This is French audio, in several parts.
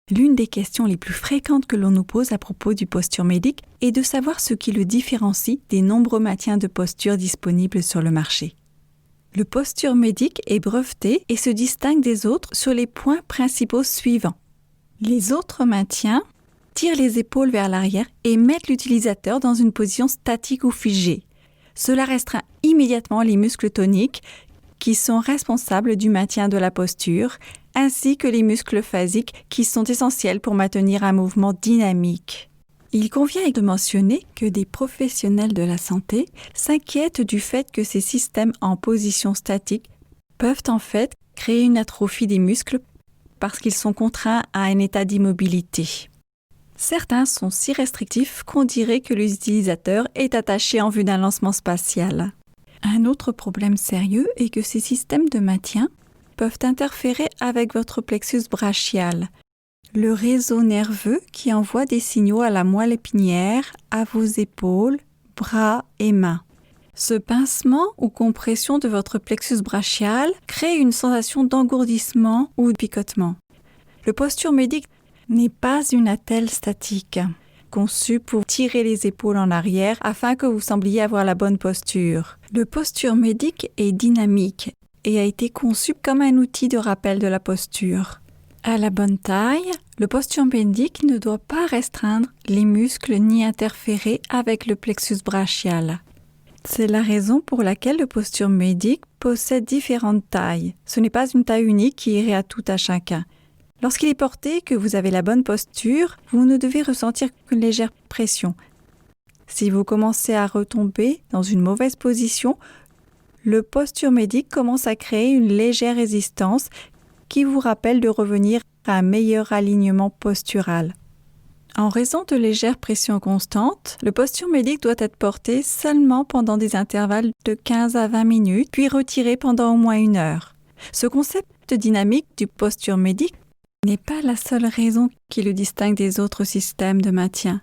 L'une des questions les plus fréquentes que l'on nous pose à propos du Posture Medic est de savoir ce qui le différencie des nombreux maintiens de posture disponibles sur le marché. Le Posture Medic est breveté et se distingue des autres sur les points principaux suivants. Les autres maintiens tirent les épaules vers l'arrière et mettent l'utilisateur dans une position statique ou figée. Cela restreint immédiatement les muscles toniques qui sont responsables du maintien de la posture, ainsi que les muscles phasiques qui sont essentiels pour maintenir un mouvement dynamique. Il convient de mentionner que des professionnels de la santé s'inquiètent du fait que ces systèmes en position statique peuvent en fait créer une atrophie des muscles parce qu'ils sont contraints à un état d'immobilité. Certains sont si restrictifs qu'on dirait que l'utilisateur est attaché en vue d'un lancement spatial. Un autre problème sérieux est que ces systèmes de maintien peuvent interférer avec votre plexus brachial, le réseau nerveux qui envoie des signaux à la moelle épinière, à vos épaules, bras et mains. Ce pincement ou compression de votre plexus brachial crée une sensation d'engourdissement ou de picotement. Le Posture Medic n'est pas une attelle statique, conçue pour tirer les épaules en arrière afin que vous sembliez avoir la bonne posture. Le Posture Medic est dynamique et a été conçu comme un outil de rappel de la posture. À la bonne taille, le Posture Medic ne doit pas restreindre les muscles ni interférer avec le plexus brachial. C'est la raison pour laquelle le Posture Medic possède différentes tailles. Ce n'est pas une taille unique qui irait à tout à chacun. Lorsqu'il est porté et que vous avez la bonne posture, vous ne devez ressentir qu'une légère pression. Si vous commencez à retomber dans une mauvaise position, le Posture Medic commence à créer une légère résistance qui vous rappelle de revenir à un meilleur alignement postural. En raison de légères pressions constantes, le Posture Medic doit être porté seulement pendant des intervalles de 15 à 20 minutes, puis retiré pendant au moins 1 heure. Ce concept dynamique du Posture Medic n'est pas la seule raison qui le distingue des autres systèmes de maintien.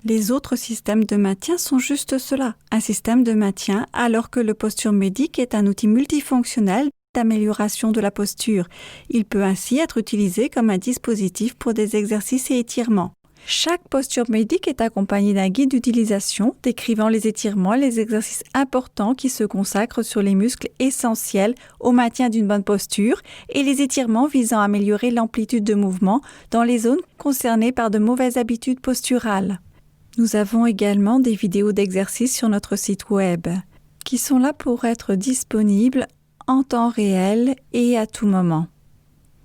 Les autres systèmes de maintien sont juste cela, un système de maintien, alors que le Posture Medic est un outil multifonctionnel d'amélioration de la posture. Il peut ainsi être utilisé comme un dispositif pour des exercices et étirements. Chaque Posture Medic est accompagné d'un guide d'utilisation décrivant les étirements et les exercices importants qui se consacrent sur les muscles essentiels au maintien d'une bonne posture et les étirements visant à améliorer l'amplitude de mouvement dans les zones concernées par de mauvaises habitudes posturales. Nous avons également des vidéos d'exercices sur notre site web qui sont là pour être disponibles en temps réel et à tout moment.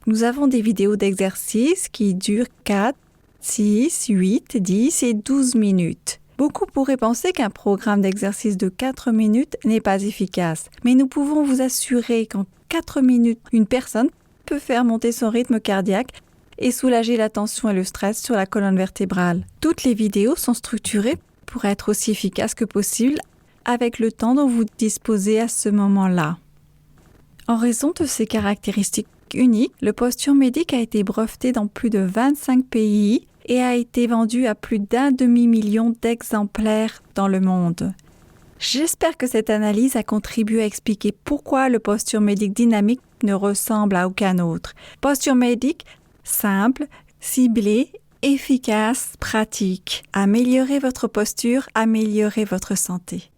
Nous avons des vidéos d'exercices qui durent 4, 6, 8, 10 et 12 minutes. Beaucoup pourraient penser qu'un programme d'exercice de 4 minutes n'est pas efficace, mais nous pouvons vous assurer qu'en 4 minutes, une personne peut faire monter son rythme cardiaque et soulager la tension et le stress sur la colonne vertébrale. Toutes les vidéos sont structurées pour être aussi efficaces que possible avec le temps dont vous disposez à ce moment-là. En raison de ses caractéristiques uniques, le Posture Medic a été breveté dans plus de 25 pays et a été vendu à plus d'1 demi-million d'exemplaires dans le monde. J'espère que cette analyse a contribué à expliquer pourquoi le Posture Medic dynamique ne ressemble à aucun autre. Posture Medic, simple, ciblé, efficace, pratique. Améliorez votre posture, améliorez votre santé.